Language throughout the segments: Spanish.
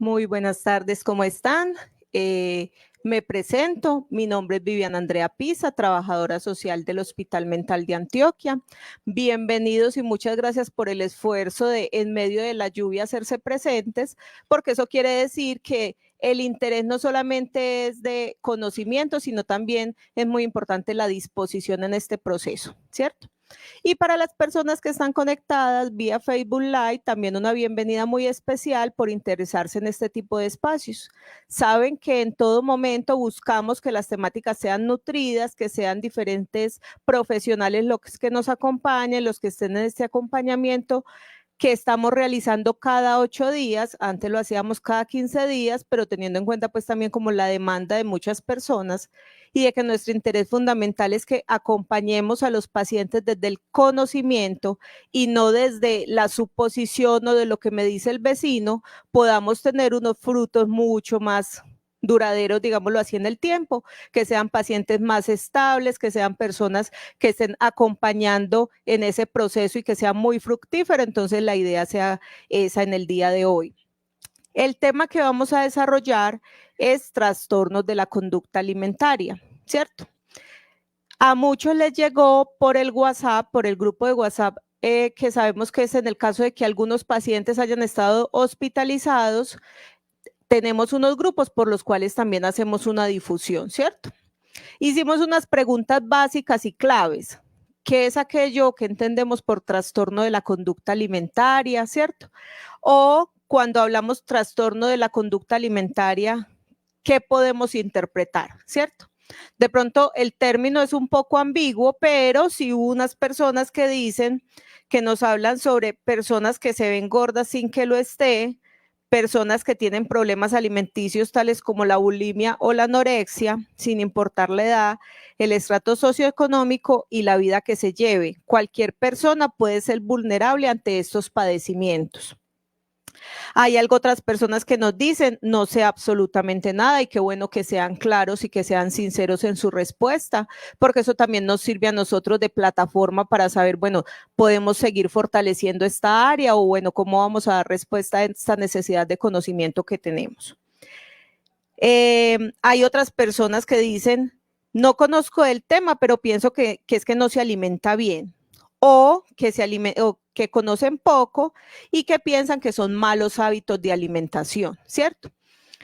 Muy buenas tardes, ¿cómo están? Me presento, mi nombre es Viviana Andrea Pisa, trabajadora social del Hospital Mental de Antioquia. Bienvenidos y muchas gracias por el esfuerzo de, en medio de la lluvia, hacerse presentes, porque eso quiere decir que el interés no solamente es de conocimiento, sino también es muy importante la disposición en este proceso, ¿cierto? Y para las personas que están conectadas vía Facebook Live, también una bienvenida muy especial por interesarse en este tipo de espacios. Saben que en todo momento buscamos que las temáticas sean nutridas, que sean diferentes profesionales los que nos acompañen, los que estén en este acompañamiento que estamos realizando cada 8 días, antes lo hacíamos cada 15 días, pero teniendo en cuenta pues también como la demanda de muchas personas y de que nuestro interés fundamental es que acompañemos a los pacientes desde el conocimiento y no desde la suposición o de lo que me dice el vecino, podamos tener unos frutos mucho más duraderos, digámoslo así, en el tiempo, que sean pacientes más estables, que sean personas que estén acompañando en ese proceso y que sea muy fructífero. Entonces la idea sea esa en el día de hoy. El tema que vamos a desarrollar es trastornos de la conducta alimentaria, ¿cierto? A muchos les llegó por el WhatsApp, por el grupo de WhatsApp, que sabemos que es en el caso de que algunos pacientes hayan estado hospitalizados, tenemos unos grupos por los cuales también hacemos una difusión, ¿cierto? Hicimos unas preguntas básicas y claves. ¿Qué es aquello que entendemos por trastorno de la conducta alimentaria, cierto? O cuando hablamos trastorno de la conducta alimentaria, ¿qué podemos interpretar, cierto? De pronto el término es un poco ambiguo, pero sí hubo unas personas que dicen que nos hablan sobre personas que se ven gordas sin que lo esté, personas que tienen problemas alimenticios tales como la bulimia o la anorexia, sin importar la edad, el estrato socioeconómico y la vida que se lleve. Cualquier persona puede ser vulnerable ante estos padecimientos. Hay algo otras personas que nos dicen, no sé absolutamente nada y qué bueno que sean claros y que sean sinceros en su respuesta, porque eso también nos sirve a nosotros de plataforma para saber, bueno, podemos seguir fortaleciendo esta área o bueno, cómo vamos a dar respuesta a esta necesidad de conocimiento que tenemos. Hay otras personas que dicen, no conozco el tema, pero pienso que es que no se alimenta bien o que conocen poco y que piensan que son malos hábitos de alimentación, ¿cierto?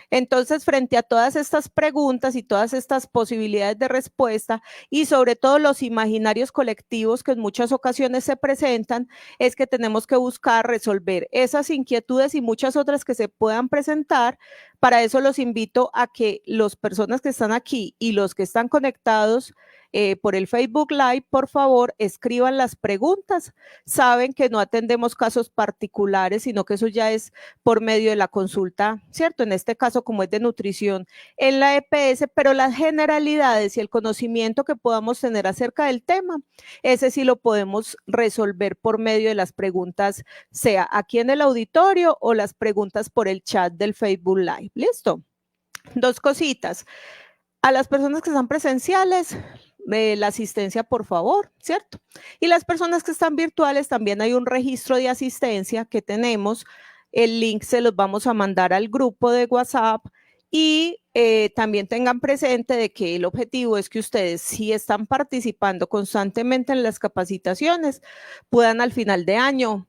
Entonces, frente a todas estas preguntas y todas estas posibilidades de respuesta y sobre todo los imaginarios colectivos que en muchas ocasiones se presentan, es que tenemos que buscar resolver esas inquietudes y muchas otras que se puedan presentar. Para eso los invito a que las personas que están aquí y los que están conectados por el Facebook Live, por favor, escriban las preguntas. Saben que no atendemos casos particulares, sino que eso ya es por medio de la consulta, ¿cierto? En este caso, como es de nutrición en la EPS, pero las generalidades y el conocimiento que podamos tener acerca del tema, ese sí lo podemos resolver por medio de las preguntas, sea aquí en el auditorio o las preguntas por el chat del Facebook Live. ¿Listo? Dos cositas. A las personas que están presenciales, la asistencia, por favor, ¿cierto? Y las personas que están virtuales, también hay un registro de asistencia que tenemos. El link se los vamos a mandar al grupo de WhatsApp y también tengan presente de que el objetivo es que ustedes, si están participando constantemente en las capacitaciones, puedan al final de año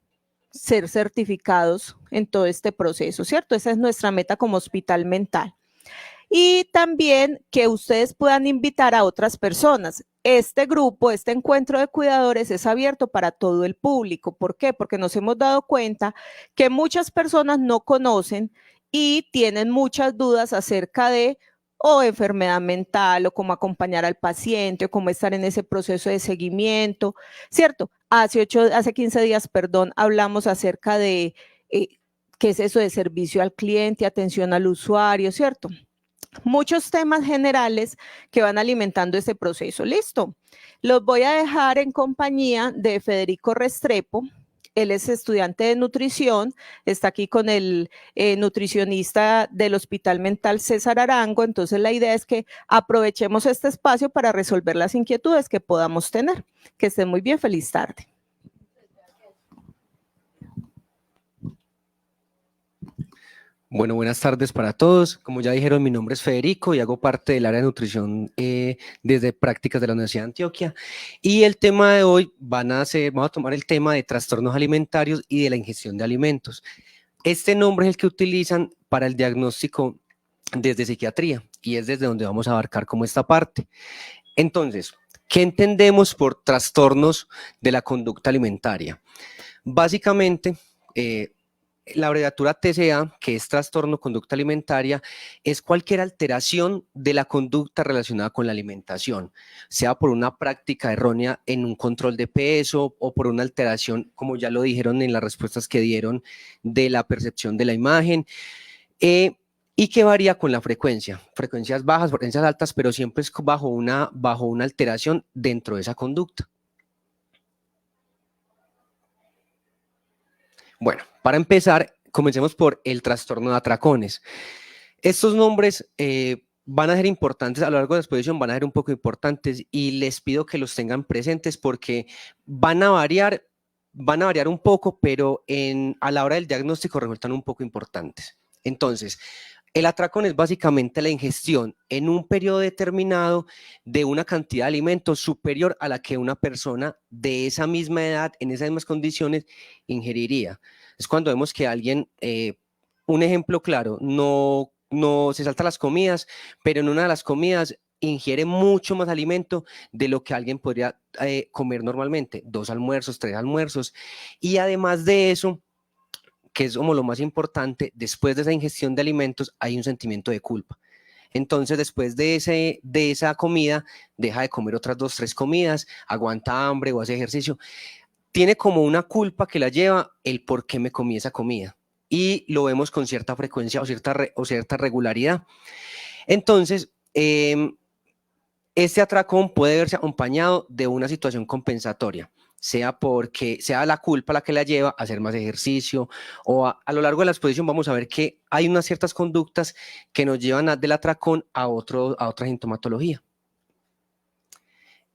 ser certificados en todo este proceso, ¿cierto? Esa es nuestra meta como hospital mental. Y también que ustedes puedan invitar a otras personas. Este grupo, este encuentro de cuidadores es abierto para todo el público. ¿Por qué? Porque nos hemos dado cuenta que muchas personas no conocen y tienen muchas dudas acerca de o enfermedad mental o cómo acompañar al paciente o cómo estar en ese proceso de seguimiento, ¿cierto? Hace 15 días, perdón, hablamos acerca de qué es eso de servicio al cliente, atención al usuario, ¿cierto? Muchos temas generales que van alimentando ese proceso. Listo. Los voy a dejar en compañía de Federico Restrepo. Él es estudiante de nutrición, está aquí con el nutricionista del Hospital Mental César Arango. Entonces la idea es que aprovechemos este espacio para resolver las inquietudes que podamos tener. Que estén muy bien, feliz tarde. Bueno, buenas tardes para todos. Como ya dijeron, mi nombre es Federico y hago parte del área de nutrición desde prácticas de la Universidad de Antioquia. Y el tema de hoy vamos a tomar el tema de trastornos alimentarios y de la ingestión de alimentos. Este nombre es el que utilizan para el diagnóstico desde psiquiatría y es desde donde vamos a abarcar como esta parte. Entonces, ¿qué entendemos por trastornos de la conducta alimentaria? Básicamente, la abreviatura TCA, que es trastorno conducta alimentaria, es cualquier alteración de la conducta relacionada con la alimentación, sea por una práctica errónea en un control de peso o por una alteración, como ya lo dijeron en las respuestas que dieron, de la percepción de la imagen, y que varía con la frecuencia, frecuencias bajas, frecuencias altas, pero siempre es bajo una alteración dentro de esa conducta. Bueno, para empezar, comencemos por el trastorno de atracones. Estos nombres van a ser importantes a lo largo de la exposición, van a ser un poco importantes y les pido que los tengan presentes porque van a variar un poco, pero a la hora del diagnóstico resultan un poco importantes. Entonces, el atracón es básicamente la ingestión en un periodo determinado de una cantidad de alimentos superior a la que una persona de esa misma edad, en esas mismas condiciones, ingeriría. Es cuando vemos que alguien, un ejemplo claro, no se salta las comidas, pero en una de las comidas ingiere mucho más alimento de lo que alguien podría comer normalmente, 2 almuerzos, 3 almuerzos, y además de eso, que es como lo más importante, después de esa ingestión de alimentos hay un sentimiento de culpa. Entonces, después de esa comida, deja de comer otras 2, 3 comidas, aguanta hambre o hace ejercicio. Tiene como una culpa que la lleva el por qué me comí esa comida. Y lo vemos con cierta frecuencia o cierta regularidad. Entonces, este atracón puede verse acompañado de una situación compensatoria, sea porque sea la culpa la que la lleva a hacer más ejercicio o a lo largo de la exposición vamos a ver que hay unas ciertas conductas que nos llevan del atracón a otra sintomatología.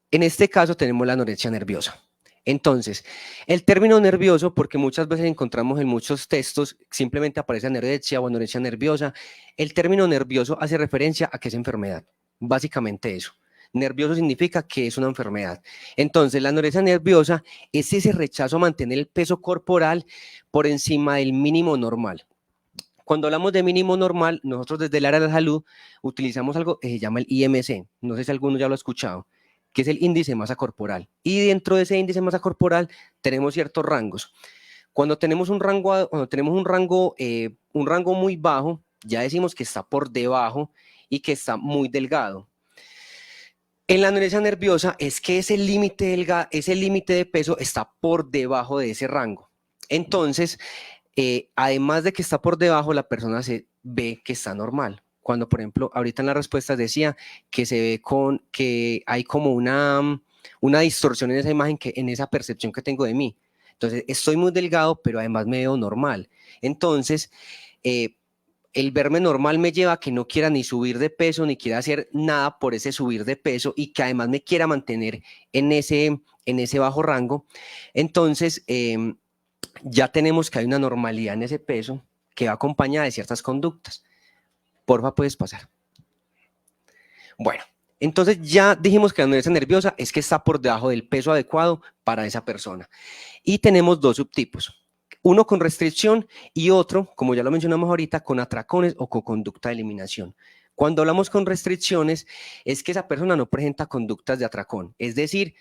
En este caso tenemos la anorexia nerviosa. Entonces, el término nervioso, porque muchas veces encontramos en muchos textos, simplemente aparece anorexia o anorexia nerviosa, el término nervioso hace referencia a que es enfermedad, básicamente eso. Nervioso significa que es una enfermedad. Entonces, la anorexia nerviosa es ese rechazo a mantener el peso corporal por encima del mínimo normal. Cuando hablamos de mínimo normal, nosotros desde el área de la salud utilizamos algo que se llama el IMC, no sé si alguno ya lo ha escuchado, que es el índice de masa corporal. Y dentro de ese índice de masa corporal tenemos ciertos rangos. Cuando tenemos un rango muy bajo, ya decimos que está por debajo y que está muy delgado. En la anorexia nerviosa es que ese límite de peso está por debajo de ese rango. Entonces, además de que está por debajo, la persona se ve que está normal. Cuando, por ejemplo, ahorita en las respuestas decía que se ve que hay como una distorsión en esa imagen, en esa percepción que tengo de mí. Entonces, estoy muy delgado, pero además me veo normal. Entonces, el verme normal me lleva a que no quiera ni subir de peso, ni quiera hacer nada por ese subir de peso y que además me quiera mantener en ese bajo rango. Entonces, ya tenemos que hay una normalidad en ese peso que va acompañada de ciertas conductas. Porfa, puedes pasar. Bueno, entonces ya dijimos que la anorexia nerviosa es que está por debajo del peso adecuado para esa persona. Y tenemos 2 subtipos. Uno con restricción y otro, como ya lo mencionamos ahorita, con atracones o con conducta de eliminación. Cuando hablamos con restricciones, es que esa persona no presenta conductas de atracón. Es decir,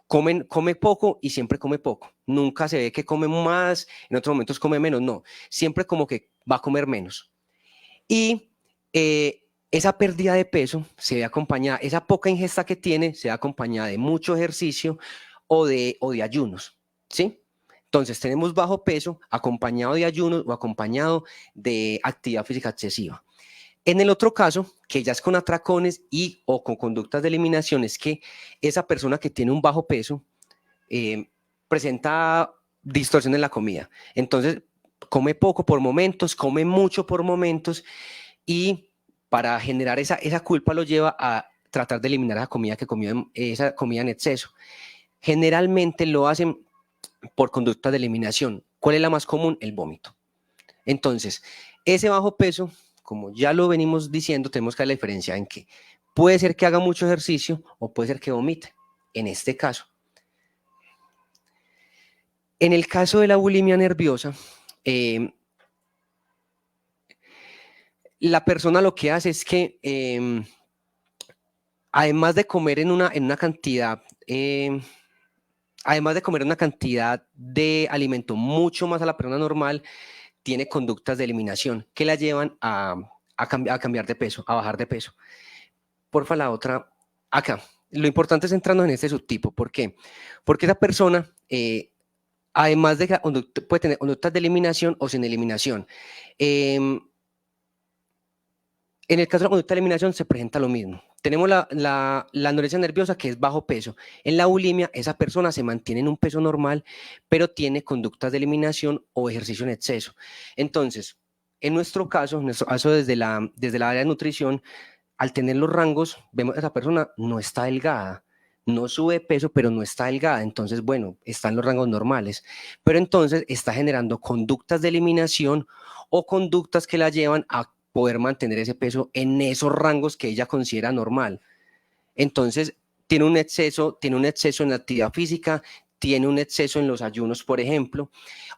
come poco y siempre come poco. Nunca se ve que come más, en otros momentos come menos. No, siempre como que va a comer menos. Y esa pérdida de peso se ve acompañada, esa poca ingesta que tiene, se ve acompañada de mucho ejercicio o de ayunos, ¿sí? Entonces tenemos bajo peso acompañado de ayunos o acompañado de actividad física excesiva. En el otro caso, que ya es con atracones o con conductas de eliminación, es que esa persona que tiene un bajo peso presenta distorsión en la comida. Entonces, come poco por momentos, come mucho por momentos y para generar esa culpa lo lleva a tratar de eliminar esa comida que comió, esa comida en exceso. Generalmente lo hacen por conducta de eliminación. ¿Cuál es la más común? El vómito. Entonces, Ese bajo peso, como ya lo venimos diciendo, tenemos que ver la diferencia en que puede ser que haga mucho ejercicio o puede ser que vomite, en este caso. En el caso de la bulimia nerviosa, la persona lo que hace es que, además de comer en una cantidad, además de comer una cantidad de alimento mucho más a la persona normal, tiene conductas de eliminación que la llevan a cambiar de peso, a bajar de peso. Porfa, la otra, acá. Lo importante es centrarnos en este subtipo. ¿Por qué? Porque esa persona, además de que puede tener conductas de eliminación o sin eliminación. En el caso de la conducta de eliminación se presenta lo mismo. Tenemos la anorexia nerviosa, que es bajo peso. En la bulimia, esa persona se mantiene en un peso normal, pero tiene conductas de eliminación o ejercicio en exceso. Entonces, en nuestro caso desde la área de nutrición, al tener los rangos, vemos que esa persona no está delgada, no sube peso, pero no está delgada. Entonces, bueno, está en los rangos normales. Pero entonces está generando conductas de eliminación o conductas que la llevan a poder mantener ese peso en esos rangos que ella considera normal. Entonces, tiene un exceso en la actividad física, tiene un exceso en los ayunos, por ejemplo,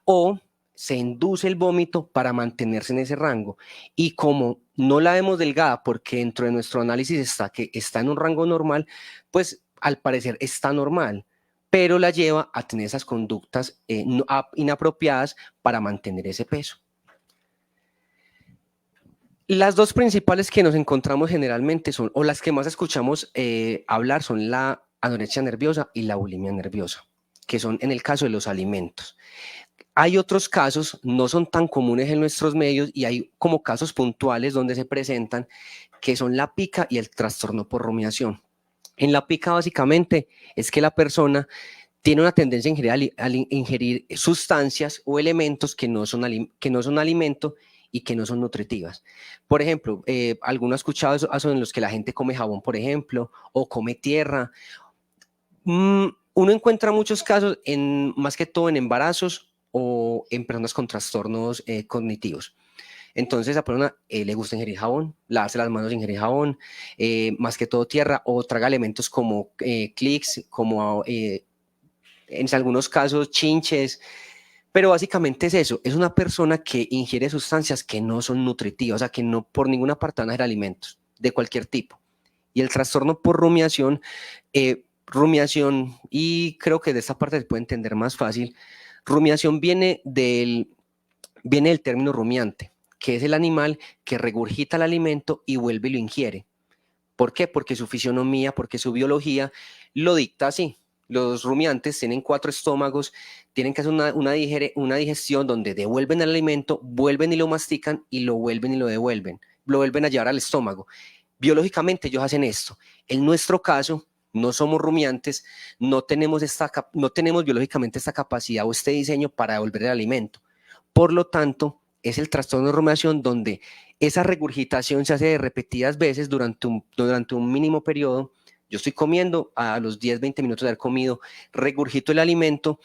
o se induce el vómito para mantenerse en ese rango. Y como no la vemos delgada, porque dentro de nuestro análisis está que está en un rango normal, pues al parecer está normal, pero la lleva a tener esas conductas inapropiadas para mantener ese peso. Las dos principales que nos encontramos generalmente son, o las que más escuchamos hablar, son la anorexia nerviosa y la bulimia nerviosa, que son en el caso de los alimentos. Hay otros casos, no son tan comunes en nuestros medios y hay como casos puntuales donde se presentan, que son la pica y el trastorno por rumiación. En la pica básicamente es que la persona tiene una tendencia a ingerir sustancias o elementos que no son alimento y que no son nutritivas. Por ejemplo, alguno ha escuchado eso en los que la gente come jabón, por ejemplo, o come tierra. Uno encuentra muchos casos, más que todo en embarazos o en personas con trastornos cognitivos. Entonces a persona le gusta ingerir jabón, lavarse las manos, ingerir jabón, más que todo tierra, o traga elementos como clics, como en algunos casos chinches, pero básicamente es eso, es una persona que ingiere sustancias que no son nutritivas, o sea, que no por ninguna parte van a ser alimentos de cualquier tipo. Y el trastorno por rumiación, y creo que de esta parte se puede entender más fácil, rumiación viene del término rumiante, que es el animal que regurgita el alimento y vuelve y lo ingiere. ¿Por qué? Porque su fisionomía, porque su biología lo dicta así. Los rumiantes tienen 4 estómagos, tienen que hacer una digestión donde devuelven el alimento, vuelven y lo mastican y lo vuelven y lo devuelven. Lo vuelven a llevar al estómago. Biológicamente ellos hacen esto. En nuestro caso, no somos rumiantes, no tenemos biológicamente esta capacidad o este diseño para devolver el alimento. Por lo tanto, es el trastorno de rumiación donde esa regurgitación se hace de repetidas veces durante un mínimo periodo. Yo estoy comiendo, a los 10-20 minutos de haber comido, regurgito el alimento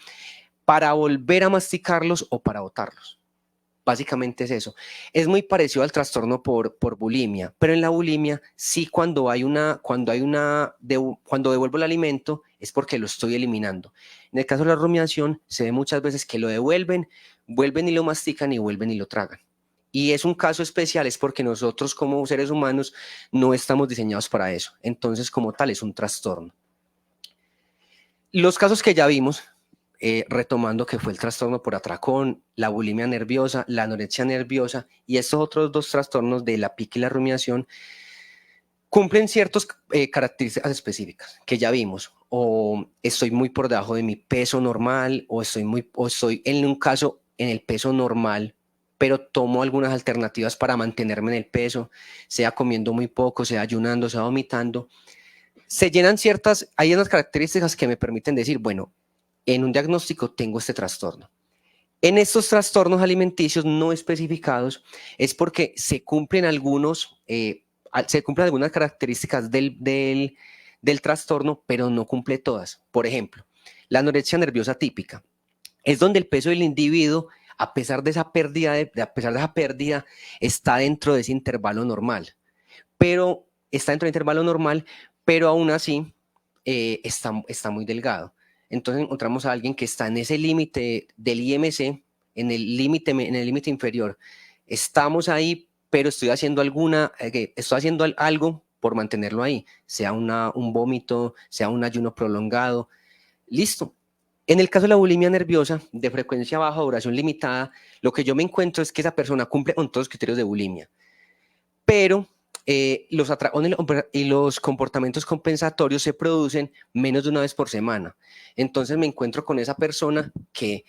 para volver a masticarlos o para botarlos. Básicamente es eso. Es muy parecido al trastorno por bulimia, pero en la bulimia sí, cuando devuelvo el alimento es porque lo estoy eliminando. En el caso de la rumiación se ve muchas veces que lo devuelven, vuelven y lo mastican y vuelven y lo tragan. Y es un caso especial, es porque nosotros como seres humanos no estamos diseñados para eso. Entonces, como tal, es un trastorno. Los casos que ya vimos, retomando, que fue el trastorno por atracón, la bulimia nerviosa, la anorexia nerviosa y estos otros 2 trastornos de la pica y la rumiación, cumplen ciertas características específicas que ya vimos. O estoy muy por debajo de mi peso normal, o estoy en un caso en el peso normal, pero tomo algunas alternativas para mantenerme en el peso, sea comiendo muy poco, sea ayunando, sea vomitando. Hay unas características que me permiten decir, bueno, en un diagnóstico tengo este trastorno. En estos trastornos alimenticios no especificados es porque se cumplen algunas características del trastorno, pero no cumple todas. Por ejemplo, la anorexia nerviosa típica es donde el peso del individuo a pesar de esa pérdida, está dentro de ese intervalo normal, pero aún así está muy delgado. Entonces encontramos a alguien que está en ese límite del IMC, en el límite inferior. Estamos ahí, pero estoy haciendo algo por mantenerlo ahí, sea un vómito, sea un ayuno prolongado. Listo. En el caso de la bulimia nerviosa, de frecuencia baja, duración limitada, lo que yo me encuentro es que esa persona cumple con todos los criterios de bulimia, pero los atracones y los comportamientos compensatorios se producen menos de una vez por semana. Entonces me encuentro con esa persona que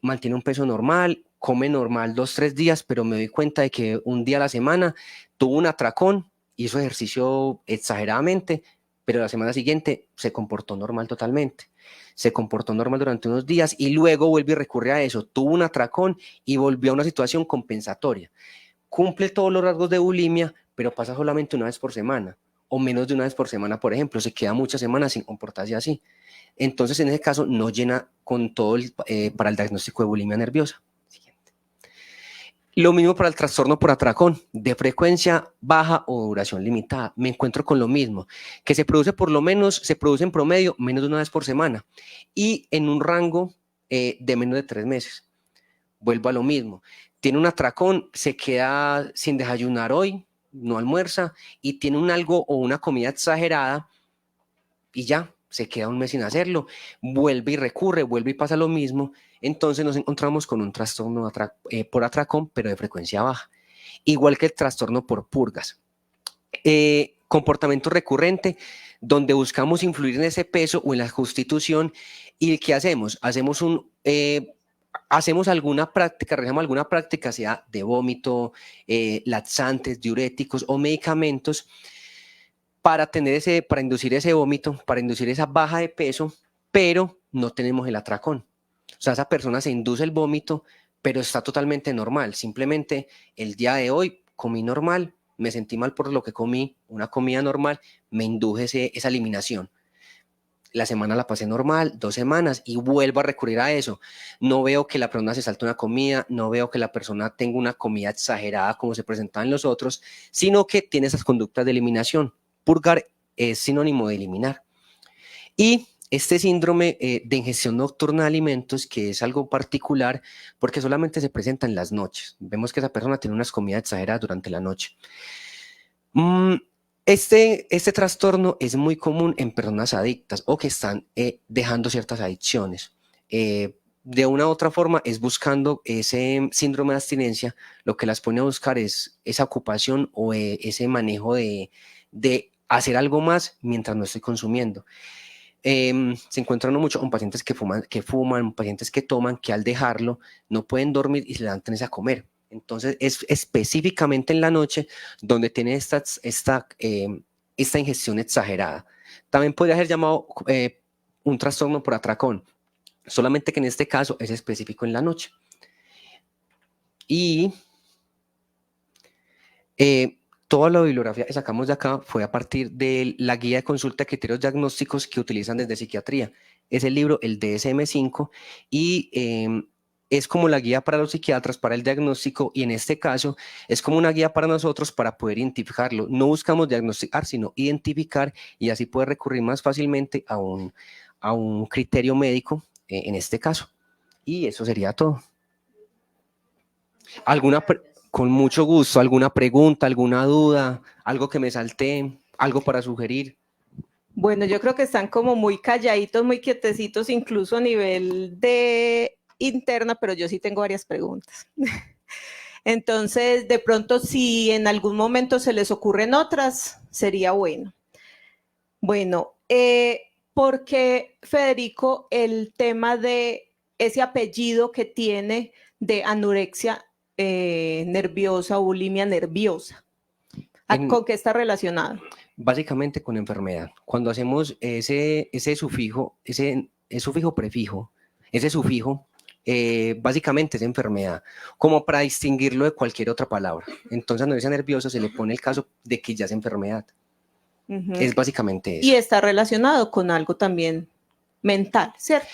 mantiene un peso normal, come normal 2, 3 días, pero me doy cuenta de que un día a la semana tuvo un atracón, hizo ejercicio exageradamente, pero la semana siguiente se comportó normal totalmente. Se comportó normal durante unos días y luego vuelve y recurre a eso. Tuvo un atracón y volvió a una situación compensatoria. Cumple todos los rasgos de bulimia, pero pasa solamente una vez por semana o menos de una vez por semana, por ejemplo. Se queda muchas semanas sin comportarse así. Entonces, en ese caso, no llena con todo para el diagnóstico de bulimia nerviosa. Siguiente. Lo mismo para el trastorno por atracón, de frecuencia baja o duración limitada. Me encuentro con lo mismo, que se produce en promedio menos de una vez por semana y en un rango de menos de 3 meses. Vuelvo a lo mismo. Tiene un atracón, se queda sin desayunar hoy, no almuerza y tiene un algo o una comida exagerada y ya, se queda un mes sin hacerlo, vuelve y recurre, vuelve y pasa lo mismo. Entonces nos encontramos con un trastorno por atracón, pero de frecuencia baja. Igual que el trastorno por purgas. Comportamiento recurrente, donde buscamos influir en ese peso o en la constitución. ¿Y qué hacemos? Hacemos alguna práctica, realizamos alguna práctica, sea de vómito, laxantes, diuréticos o medicamentos, para inducir ese vómito, para inducir esa baja de peso, pero no tenemos el atracón. O sea, esa persona se induce el vómito, pero está totalmente normal. Simplemente el día de hoy comí normal, me sentí mal por lo que comí, una comida normal, me induje esa eliminación. La semana la pasé normal, 2 semanas, y vuelvo a recurrir a eso. No veo que la persona se salte una comida, no veo que la persona tenga una comida exagerada como se presentaba en los otros, sino que tiene esas conductas de eliminación. Purgar es sinónimo de eliminar. Y este síndrome de ingestión nocturna de alimentos, que es algo particular porque solamente se presenta en las noches. Vemos que esa persona tiene unas comidas exageradas durante la noche. Este trastorno es muy común en personas adictas o que están dejando ciertas adicciones. De una u otra forma es buscando ese síndrome de abstinencia, lo que las pone a buscar es esa ocupación o ese manejo de hacer algo más mientras no estoy consumiendo. Se encuentran mucho con pacientes que fuman, pacientes que toman, que al dejarlo no pueden dormir y se levantan a comer. Entonces es específicamente en la noche donde tiene esta ingestión exagerada. También podría ser llamado un trastorno por atracón, solamente que en este caso es específico en la noche. Y toda la bibliografía que sacamos de acá fue a partir de la guía de consulta de criterios diagnósticos que utilizan desde psiquiatría. Es el libro, el DSM-5, y es como la guía para los psiquiatras para el diagnóstico, y en este caso es como una guía para nosotros para poder identificarlo. No buscamos diagnosticar, sino identificar, y así poder recurrir más fácilmente a un criterio médico en este caso. Y eso sería todo. Con mucho gusto, ¿alguna pregunta, alguna duda, algo que me salté, algo para sugerir? Bueno, yo creo que están como muy calladitos, muy quietecitos, incluso a nivel de interna, pero yo sí tengo varias preguntas. Entonces, de pronto, si en algún momento se les ocurren otras, sería bueno. Bueno, ¿por qué, Federico, el tema de ese apellido que tiene de anorexia nerviosa o bulimia nerviosa? ¿Con qué está relacionado? Básicamente con enfermedad. Cuando hacemos ese sufijo, ese sufijo-prefijo, ese sufijo, básicamente es enfermedad, como para distinguirlo de cualquier otra palabra. Entonces, a anorexia nerviosa se le pone el caso de que ya es enfermedad. Es básicamente eso. Y está relacionado con algo también mental, ¿cierto?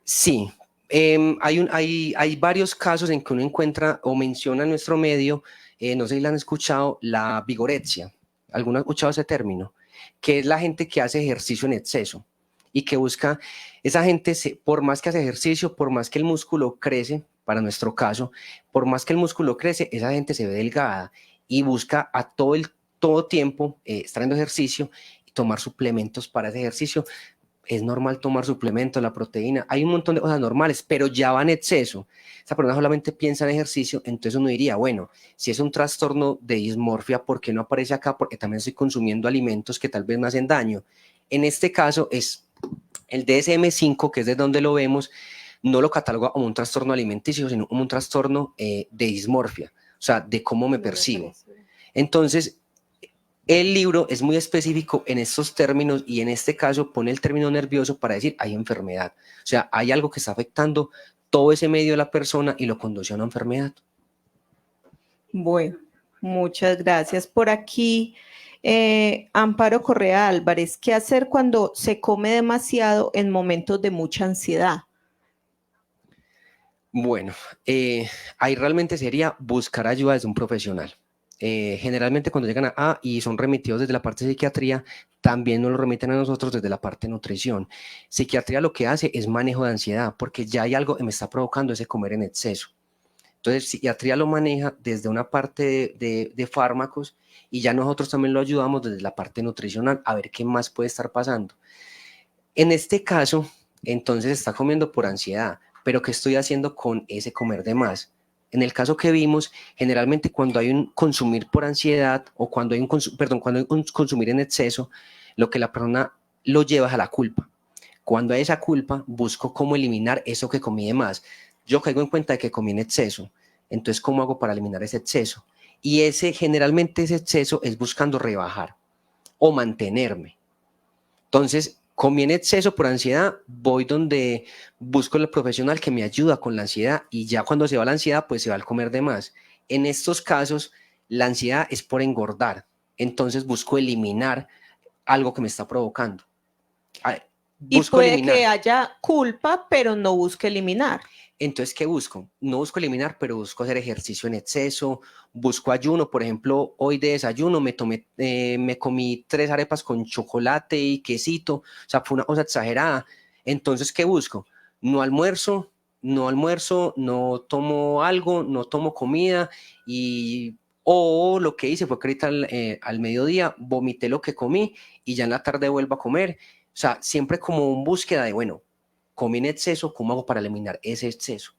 Sí, Hay varios casos en que uno encuentra o menciona en nuestro medio, no sé si lo han escuchado, la vigorexia. ¿Alguno ha escuchado ese término? Que es la gente que hace ejercicio en exceso y que busca, esa gente, por más que hace ejercicio, por más que el músculo crece, para nuestro caso, por más que el músculo crece, esa gente se ve delgada y busca a todo tiempo estar en ejercicio y tomar suplementos para ese ejercicio. Es normal tomar suplementos, la proteína, hay un montón de cosas normales, pero ya va en exceso. Esa persona solamente piensa en ejercicio, entonces uno diría, bueno, si es un trastorno de dismorfia, ¿por qué no aparece acá? Porque también estoy consumiendo alimentos que tal vez me hacen daño. En este caso es el DSM-5, que es de donde lo vemos, no lo cataloga como un trastorno alimenticio, sino como un trastorno de dismorfia, o sea, de cómo me percibo. Entonces, el libro es muy específico en estos términos y en este caso pone el término nervioso para decir hay enfermedad. O sea, hay algo que está afectando todo ese medio de la persona y lo conduce a una enfermedad. Bueno, muchas gracias. Por aquí, Amparo Correa Álvarez, ¿qué hacer cuando se come demasiado en momentos de mucha ansiedad? Bueno, ahí realmente sería buscar ayuda desde un profesional. Generalmente cuando llegan y son remitidos desde la parte de psiquiatría, también nos lo remiten a nosotros desde la parte de nutrición. Psiquiatría lo que hace es manejo de ansiedad, porque ya hay algo que me está provocando ese comer en exceso. Entonces, psiquiatría lo maneja desde una parte de fármacos y ya nosotros también lo ayudamos desde la parte nutricional a ver qué más puede estar pasando. En este caso, entonces está comiendo por ansiedad, pero ¿qué estoy haciendo con ese comer de más? En el caso que vimos, generalmente cuando hay un consumir por ansiedad o cuando hay cuando hay un consumir en exceso, lo que la persona lo lleva es a la culpa. Cuando hay esa culpa, busco cómo eliminar eso que comí de más. Yo caigo en cuenta de que comí en exceso. Entonces, ¿cómo hago para eliminar ese exceso? Y generalmente ese exceso es buscando rebajar o mantenerme. Entonces, comí en exceso por ansiedad, voy donde busco el profesional que me ayuda con la ansiedad y ya cuando se va la ansiedad, pues se va al comer de más. En estos casos, la ansiedad es por engordar. Entonces, busco eliminar algo que me está provocando. Y Busco puede que eliminar. haya culpa, pero no busque eliminar. Entonces, ¿qué busco? No busco eliminar, pero busco hacer ejercicio en exceso, busco ayuno. Por ejemplo, hoy de desayuno me comí 3 arepas con chocolate y quesito, o sea, fue una cosa exagerada. Entonces, ¿qué busco? No almuerzo, no tomo algo, no tomo comida o lo que hice fue que ahorita al mediodía vomité lo que comí y ya en la tarde vuelvo a comer. O sea, siempre como un búsqueda de, bueno, comí en exceso, ¿cómo hago para eliminar ese exceso?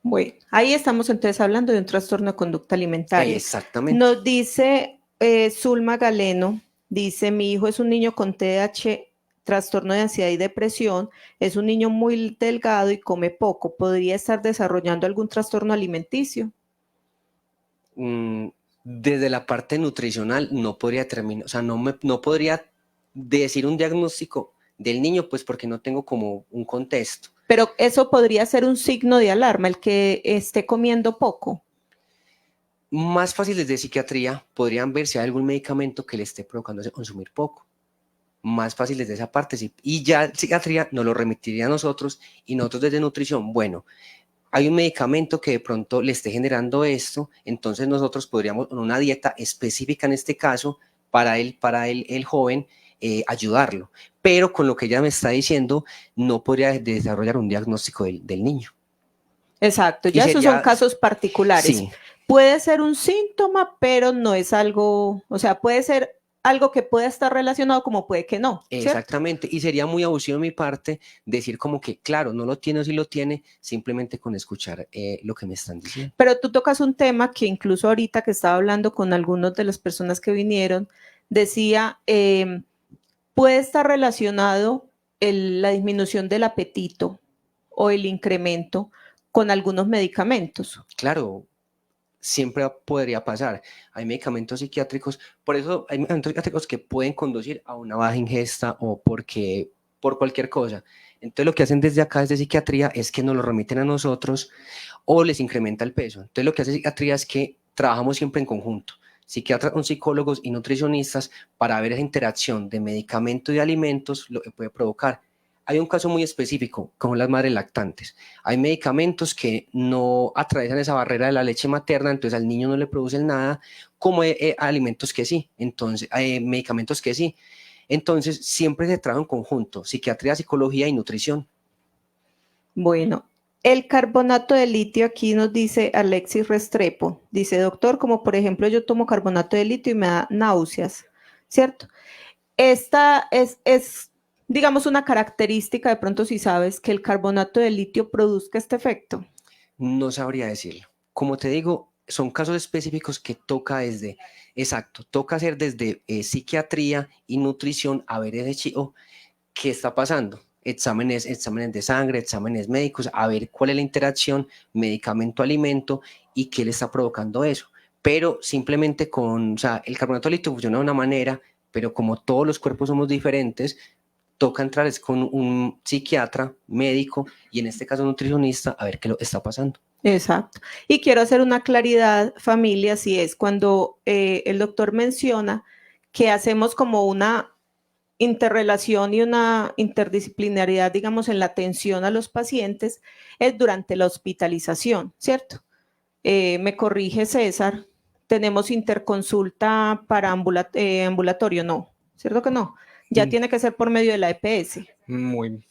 Bueno, ahí estamos entonces hablando de un trastorno de conducta alimentaria. Exactamente. Nos dice Zulma Galeno, dice, mi hijo es un niño con TDAH, trastorno de ansiedad y depresión, es un niño muy delgado y come poco. ¿Podría estar desarrollando algún trastorno alimenticio? Desde la parte nutricional no podría terminar, o sea, no podría decir un diagnóstico del niño, pues porque no tengo como un contexto. Pero eso podría ser un signo de alarma, el que esté comiendo poco. Más fáciles de psiquiatría podrían ver si hay algún medicamento que le esté provocando consumir poco. Más fáciles de esa parte, sí. Y ya psiquiatría nos lo remitiría a nosotros y nosotros desde nutrición, bueno, hay un medicamento que de pronto le esté generando esto, entonces nosotros podríamos, con una dieta específica en este caso, el joven, ayudarlo. Pero con lo que ella me está diciendo, no podría desarrollar un diagnóstico del niño. Exacto, Y ya esos son sería, casos particulares. sí, Puede ser un síntoma, pero no es algo, o sea, puede ser algo que pueda estar relacionado como puede que no, ¿cierto? exactamente. Y sería muy abusivo de mi parte decir como que, claro, no lo tiene o sí lo tiene, simplemente con escuchar lo que me están diciendo. Pero tú tocas un tema que incluso ahorita que estaba hablando con algunas de las personas que vinieron, decía, puede estar relacionado la disminución del apetito o el incremento con algunos medicamentos. Claro, siempre podría pasar. Hay medicamentos psiquiátricos, por eso hay medicamentos psiquiátricos que pueden conducir a una baja ingesta o por cualquier cosa. Entonces lo que hacen desde acá, desde psiquiatría, es que nos lo remiten a nosotros o les incrementa el peso. Entonces lo que hace psiquiatría es que trabajamos siempre en conjunto, psiquiatras con psicólogos y nutricionistas para ver esa interacción de medicamento y alimentos, lo que puede provocar. hay un caso muy específico, como las madres lactantes. Hay medicamentos que no atraviesan esa barrera de la leche materna, entonces al niño no le producen nada, como alimentos que sí, entonces, medicamentos que sí. Entonces, siempre se trabaja en conjunto, psiquiatría, psicología y nutrición. Bueno, el carbonato de litio aquí nos dice Alexis Restrepo. Dice, doctor, como por ejemplo yo tomo carbonato de litio y me da náuseas, ¿cierto? Esta es, digamos, una característica, de pronto si sabes, que el carbonato de litio produzca este efecto. No sabría decirlo. Como te digo, son casos específicos que toca desde, exacto, toca hacer desde psiquiatría y nutrición a ver ese chico qué está pasando. Exámenes de sangre, exámenes médicos, a ver cuál es la interacción medicamento-alimento y qué le está provocando eso. Pero simplemente con, o sea, el carbonato de litio funciona de una manera, pero como todos los cuerpos somos diferentes, toca entrar es con un psiquiatra, médico y en este caso nutricionista a ver qué lo está pasando. Exacto. Y quiero hacer una claridad, familia, si es cuando el doctor menciona que hacemos como una interrelación y una interdisciplinariedad, digamos, en la atención a los pacientes, es durante la hospitalización, ¿cierto? Me corrige César, tenemos interconsulta para ambulatorio, no, ¿cierto que no? Ya tiene que ser por medio de la EPS. Muy,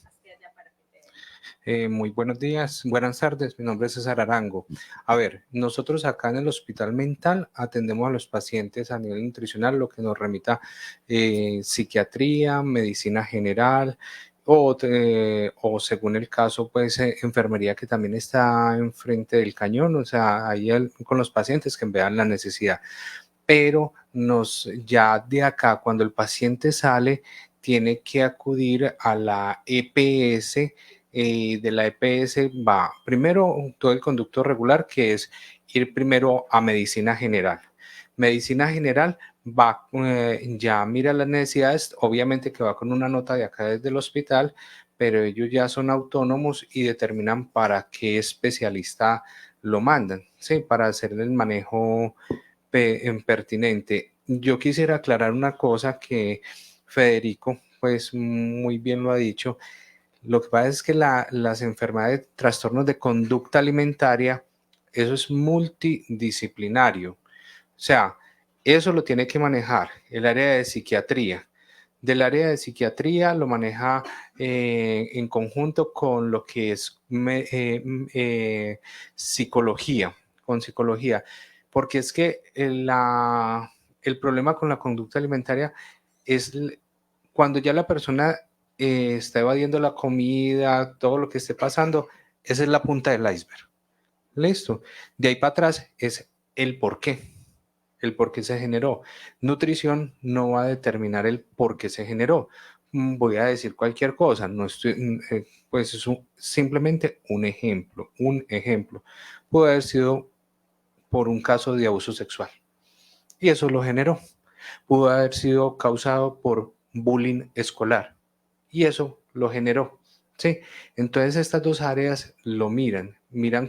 muy buenos días, buenas tardes, mi nombre es César Arango. A ver, nosotros acá en el hospital mental atendemos a los pacientes a nivel nutricional, lo que nos remita psiquiatría, medicina general o según el caso, pues enfermería que también está enfrente del cañón, o sea, ahí con los pacientes que vean la necesidad. Pero ya de acá, cuando el paciente sale, tiene que acudir a la EPS. De la EPS va primero todo el conducto regular, que es ir primero a medicina general. Medicina general va, ya mira las necesidades, obviamente que va con una nota de acá desde el hospital, pero ellos ya son autónomos y determinan para qué especialista lo mandan, ¿sí? Para hacer el manejo pertinente. Yo quisiera aclarar una cosa que Federico, pues muy bien lo ha dicho. Lo que pasa es que las enfermedades, trastornos de conducta alimentaria, eso es multidisciplinario. O sea, eso lo tiene que manejar el área de psiquiatría. Del área de psiquiatría lo maneja en conjunto con lo que es psicología, con psicología. Porque es que el problema con la conducta alimentaria es cuando ya la persona está evadiendo la comida, todo lo que esté pasando, esa es la punta del iceberg. Listo. De ahí para atrás es el por qué. El por qué se generó. Nutrición no va a determinar el por qué se generó. Voy a decir cualquier cosa, no estoy, pues es simplemente un ejemplo, un ejemplo. Puede haber sido por un caso de abuso sexual y eso lo generó. Pudo haber sido causado por bullying escolar y eso lo generó. Sí, entonces estas dos áreas lo miran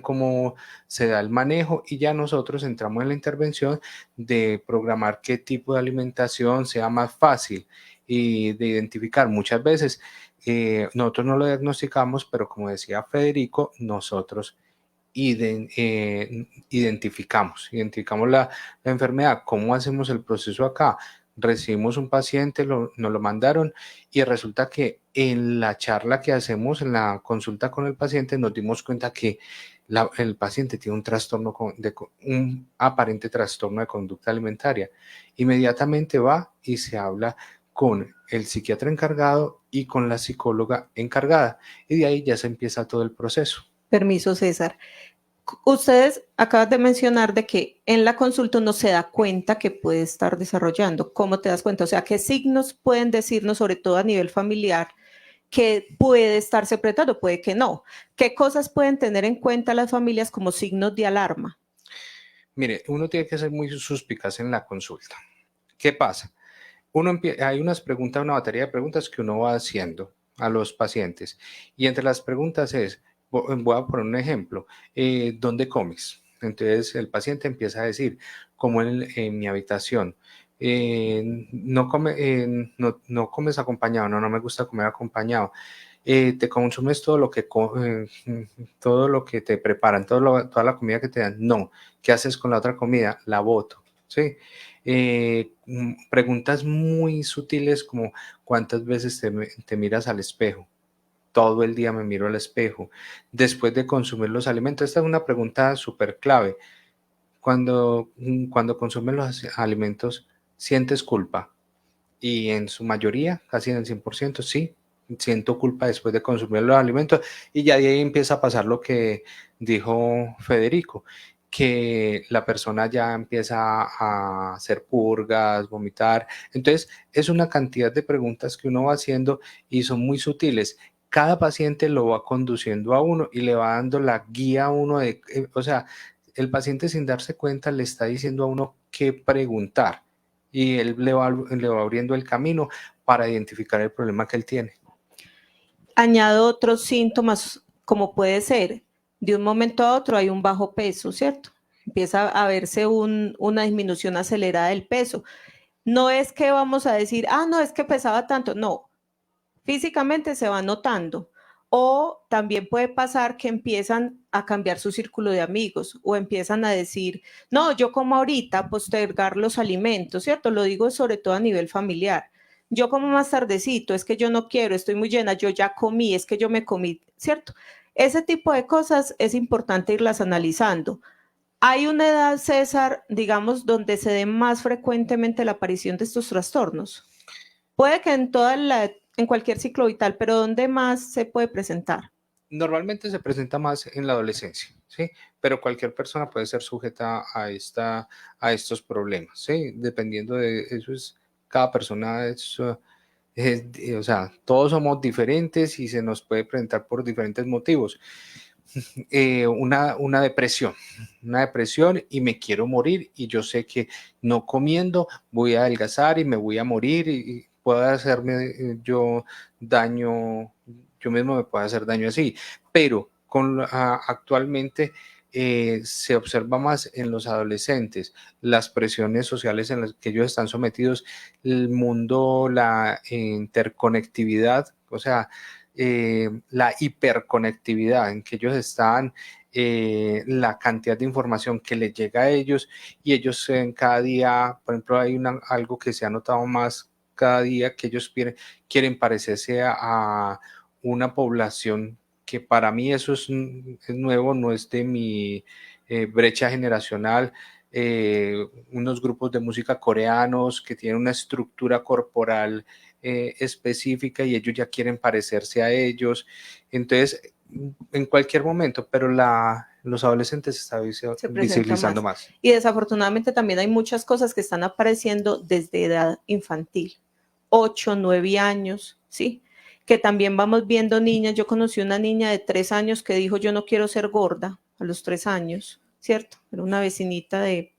cómo se da el manejo y ya nosotros entramos en la intervención de programar qué tipo de alimentación sea más fácil y de identificar. Muchas veces nosotros no lo diagnosticamos, pero como decía Federico, nosotros identificamos la enfermedad. ¿Cómo hacemos el proceso acá? Recibimos un paciente, nos lo mandaron y resulta que en la charla que hacemos, en la consulta con el paciente, nos dimos cuenta que el paciente tiene un trastorno, un aparente trastorno de conducta alimentaria. Inmediatamente va y se habla con el psiquiatra encargado y con la psicóloga encargada y de ahí ya se empieza todo el proceso. Permiso, César. Ustedes acaban de mencionar de que en la consulta uno se da cuenta que puede estar desarrollando. ¿Cómo te das cuenta? O sea, ¿qué signos pueden decirnos, sobre todo a nivel familiar, que puede estarse apretando, puede que no? ¿Qué cosas pueden tener en cuenta las familias como signos de alarma? Mire, uno tiene que ser muy suspicaz en la consulta. ¿Qué pasa? Hay unas preguntas, una batería de preguntas que uno va haciendo a los pacientes. Y entre las preguntas es, voy a poner un ejemplo, ¿dónde comes? Entonces el paciente empieza a decir, como en mi habitación, no comes acompañado, no me gusta comer acompañado. te consumes todo lo que te preparan, toda la comida que te dan. No, ¿qué haces con la otra comida? La boto, ¿sí? Preguntas muy sutiles como ¿cuántas veces te miras al espejo? Todo el día me miro al espejo. Después de consumir los alimentos, esta es una pregunta súper clave. Cuando consumes los alimentos, ¿sientes culpa? Y en su mayoría, casi en el 100%, sí, siento culpa después de consumir los alimentos. Y ya de ahí empieza a pasar lo que dijo Federico, que la persona ya empieza a hacer purgas, vomitar. Entonces, es una cantidad de preguntas que uno va haciendo y son muy sutiles. Cada paciente lo va conduciendo a uno y le va dando la guía a uno o sea, el paciente sin darse cuenta le está diciendo a uno qué preguntar y él le va abriendo el camino para identificar el problema que él tiene. Añado otros síntomas, como puede ser, de un momento a otro hay un bajo peso, ¿cierto? Empieza a verse una disminución acelerada del peso. No es que vamos a decir, no, es que pesaba tanto. No, físicamente se va notando. O también puede pasar que empiezan a cambiar su círculo de amigos o empiezan a decir, no, yo como ahorita, postergar los alimentos, ¿cierto? Lo digo sobre todo a nivel familiar. Yo como más tardecito, es que yo no quiero, estoy muy llena, yo ya comí, es que yo me comí, ¿cierto? Ese tipo de cosas es importante irlas analizando. Hay una edad, César, digamos, donde se dé más frecuentemente la aparición de estos trastornos. Puede que en cualquier ciclo vital, pero ¿dónde más se puede presentar? Normalmente se presenta más en la adolescencia, ¿sí? Pero cualquier persona puede ser sujeta a estos problemas, ¿sí? Dependiendo de eso, cada persona o sea, todos somos diferentes y se nos puede presentar por diferentes motivos. Una depresión y me quiero morir y yo sé que no comiendo voy a adelgazar y me voy a morir y puedo hacerme yo daño, yo mismo me puedo hacer daño así, pero actualmente se observa más en los adolescentes las presiones sociales en las que ellos están sometidos, el mundo, la interconectividad, o sea, la hiperconectividad en que ellos están, la cantidad de información que les llega a ellos y ellos cada día, por ejemplo, hay algo que se ha notado más cada día, que ellos quieren parecerse a una población que para mí eso es nuevo, no es de mi brecha generacional. Unos grupos de música coreanos que tienen una estructura corporal específica y ellos ya quieren parecerse a ellos. Entonces, en cualquier momento, pero los adolescentes se está visibilizando más. Y desafortunadamente también hay muchas cosas que están apareciendo desde edad infantil, 8, 9 años, ¿sí? Que también vamos viendo niñas. Yo conocí una niña de 3 años que dijo, yo no quiero ser gorda a los 3 años, ¿cierto? Era una vecinita de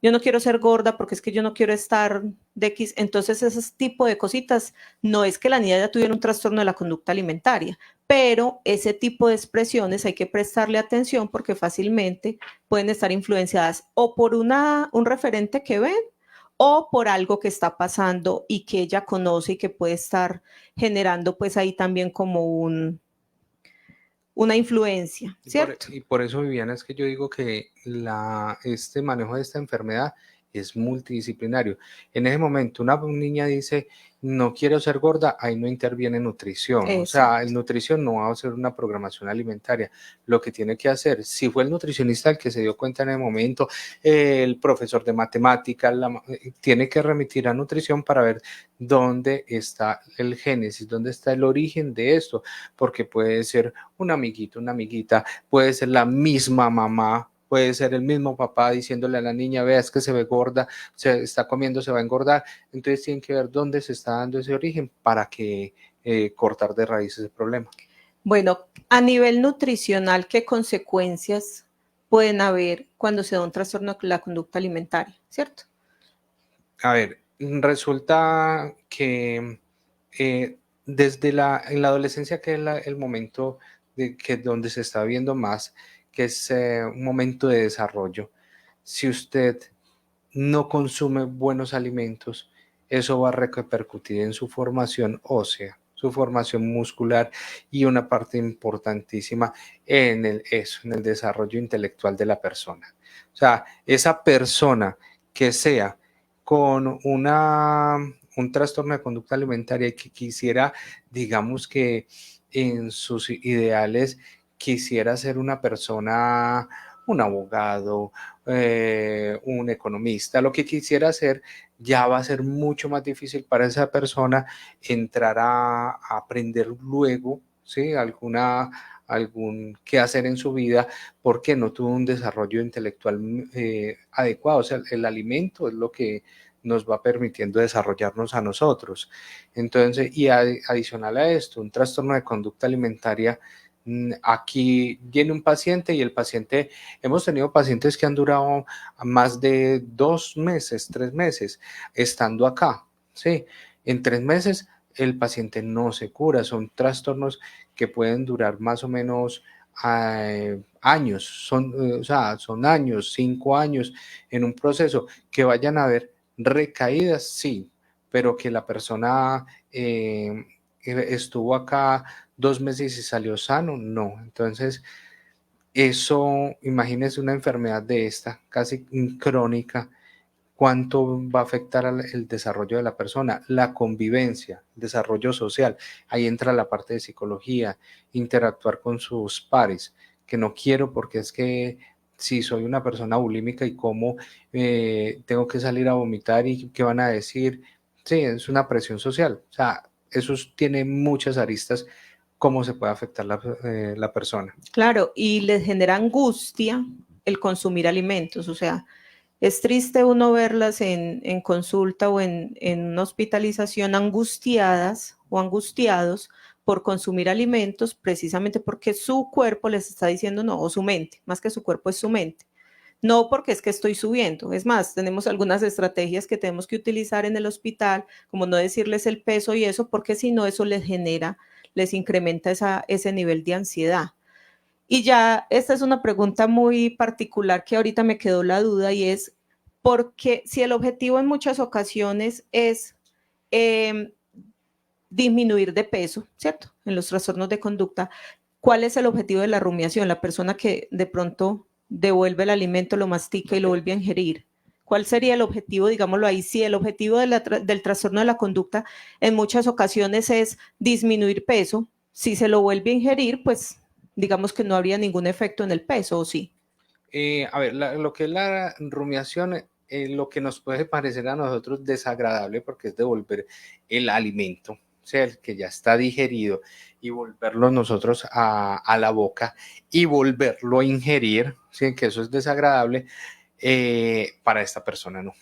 yo no quiero ser gorda porque es que yo no quiero estar de X. Entonces, ese tipo de cositas, no es que la niña ya tuviera un trastorno de la conducta alimentaria, pero ese tipo de expresiones hay que prestarle atención porque fácilmente pueden estar influenciadas o por un referente que ven o por algo que está pasando y que ella conoce y que puede estar generando pues ahí también como una influencia, ¿cierto? Y por eso, Viviana, es que yo digo que este manejo de esta enfermedad es multidisciplinario. En ese momento, una niña dice, no quiero ser gorda, ahí no interviene nutrición. Exacto. O sea, el nutrición no va a hacer una programación alimentaria. Lo que tiene que hacer, si fue el nutricionista el que se dio cuenta en el momento, el profesor de matemáticas, tiene que remitir a nutrición para ver dónde está el génesis, dónde está el origen de esto, porque puede ser un amiguito, una amiguita, puede ser la misma mamá, puede ser el mismo papá diciéndole a la niña, vea, es que se ve gorda, se está comiendo, se va a engordar. Entonces tienen que ver dónde se está dando ese origen para que cortar de raíz ese problema. Bueno, a nivel nutricional, ¿qué consecuencias pueden haber cuando se da un trastorno de la conducta alimentaria, cierto? A ver, resulta que en la adolescencia, que es el momento donde se está viendo más, que es un momento de desarrollo. Si usted no consume buenos alimentos, eso va a repercutir en su formación ósea. su formación muscular y una parte importantísima en el desarrollo intelectual de la persona. O sea, esa persona que sea con un trastorno de conducta alimentaria y que quisiera, digamos que en sus ideales, quisiera ser una persona, un abogado, un economista, lo que quisiera hacer, ya va a ser mucho más difícil para esa persona entrar a aprender luego, ¿sí? Algún qué hacer en su vida porque no tuvo un desarrollo intelectual adecuado. O sea, el alimento es lo que nos va permitiendo desarrollarnos a nosotros. Entonces, y adicional a esto, un trastorno de conducta alimentaria, aquí viene un paciente y el paciente, hemos tenido pacientes que han durado más de 2 meses, 3 meses, estando acá, ¿sí? En 3 meses el paciente no se cura, son trastornos que pueden durar más o menos años, son años, 5 años en un proceso, que vayan a haber recaídas, sí, pero que la persona estuvo acá 2 meses y salió sano, no. Entonces, eso, imagínense una enfermedad de esta, casi crónica, cuánto va a afectar el desarrollo de la persona, la convivencia, el desarrollo social. Ahí entra la parte de psicología, interactuar con sus pares, que no quiero porque es que si soy una persona bulímica y cómo tengo que salir a vomitar y qué van a decir. Sí, es una presión social. O sea, eso tiene muchas aristas, cómo se puede afectar la persona. Claro, y les genera angustia el consumir alimentos, o sea, es triste uno verlas en consulta o en una hospitalización angustiadas o angustiados por consumir alimentos precisamente porque su cuerpo les está diciendo no, o su mente, más que su cuerpo es su mente. No porque es que estoy subiendo. Es más, tenemos algunas estrategias que tenemos que utilizar en el hospital, como no decirles el peso y eso, porque si no, eso les genera, les incrementa ese nivel de ansiedad. Y ya, esta es una pregunta muy particular que ahorita me quedó la duda y es, porque si el objetivo en muchas ocasiones es disminuir de peso, ¿cierto? En los trastornos de conducta, ¿cuál es el objetivo de la rumiación? La persona que de pronto devuelve el alimento, lo mastica y lo vuelve a ingerir. ¿Cuál sería el objetivo, digámoslo ahí? Si el objetivo del trastorno de la conducta en muchas ocasiones es disminuir peso, si se lo vuelve a ingerir, pues digamos que no habría ningún efecto en el peso, ¿o sí? A ver, lo que es la rumiación, lo que nos puede parecer a nosotros desagradable porque es devolver el alimento, o sea, el que ya está digerido, y volverlo nosotros a la boca y volverlo a ingerir, ¿sí? Que eso es desagradable, para esta persona no,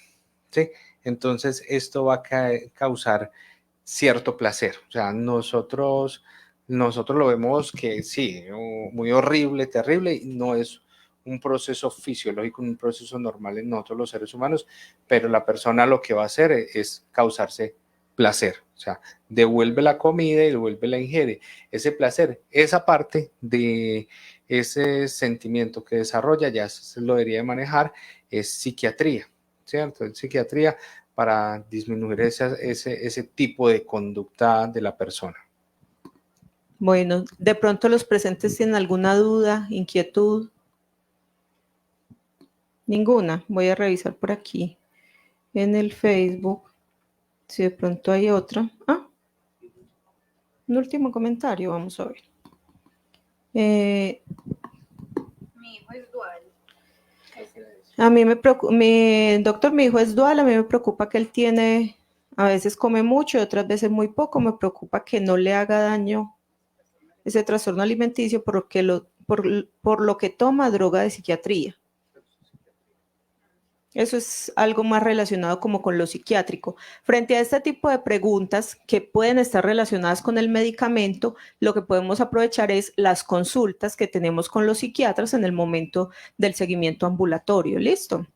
¿sí? Entonces esto va a causar cierto placer, o sea, nosotros lo vemos que sí, muy horrible, terrible, y no es un proceso fisiológico, un proceso normal en nosotros los seres humanos, pero la persona lo que va a hacer es causarse placer, o sea, devuelve la comida y devuelve la ingiere. Ese placer, esa parte de ese sentimiento que desarrolla, ya se lo debería de manejar, es psiquiatría, ¿cierto? Es psiquiatría para disminuir ese tipo de conducta de la persona. Bueno, de pronto los presentes tienen alguna duda, inquietud. Ninguna. Voy a revisar por aquí en el Facebook si de pronto hay otra. Ah, un último comentario, vamos a ver. Mi hijo es dual. A mí me preocupa, mi hijo es dual, a mí me preocupa que él tiene, a veces come mucho y otras veces muy poco, me preocupa que no le haga daño ese trastorno alimenticio por lo que toma droga de psiquiatría. Eso es algo más relacionado como con lo psiquiátrico. Frente a este tipo de preguntas que pueden estar relacionadas con el medicamento, lo que podemos aprovechar es las consultas que tenemos con los psiquiatras en el momento del seguimiento ambulatorio. ¿Listo?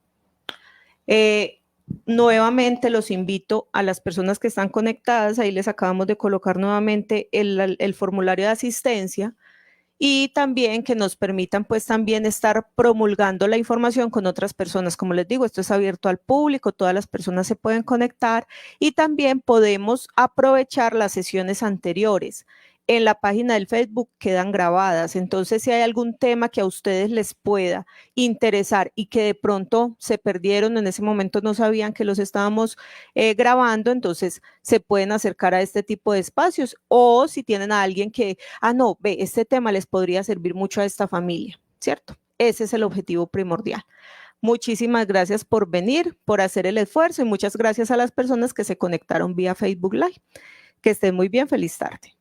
Nuevamente los invito a las personas que están conectadas, ahí les acabamos de colocar nuevamente el formulario de asistencia y también que nos permitan pues también estar promulgando la información con otras personas. Como les digo, esto es abierto al público, todas las personas se pueden conectar y también podemos aprovechar las sesiones anteriores. En la página del Facebook quedan grabadas, entonces si hay algún tema que a ustedes les pueda interesar y que de pronto se perdieron, en ese momento no sabían que los estábamos grabando, entonces se pueden acercar a este tipo de espacios, o si tienen a alguien que, no, ve, este tema les podría servir mucho a esta familia, ¿cierto? Ese es el objetivo primordial. Muchísimas gracias por venir, por hacer el esfuerzo y muchas gracias a las personas que se conectaron vía Facebook Live. Que estén muy bien, feliz tarde.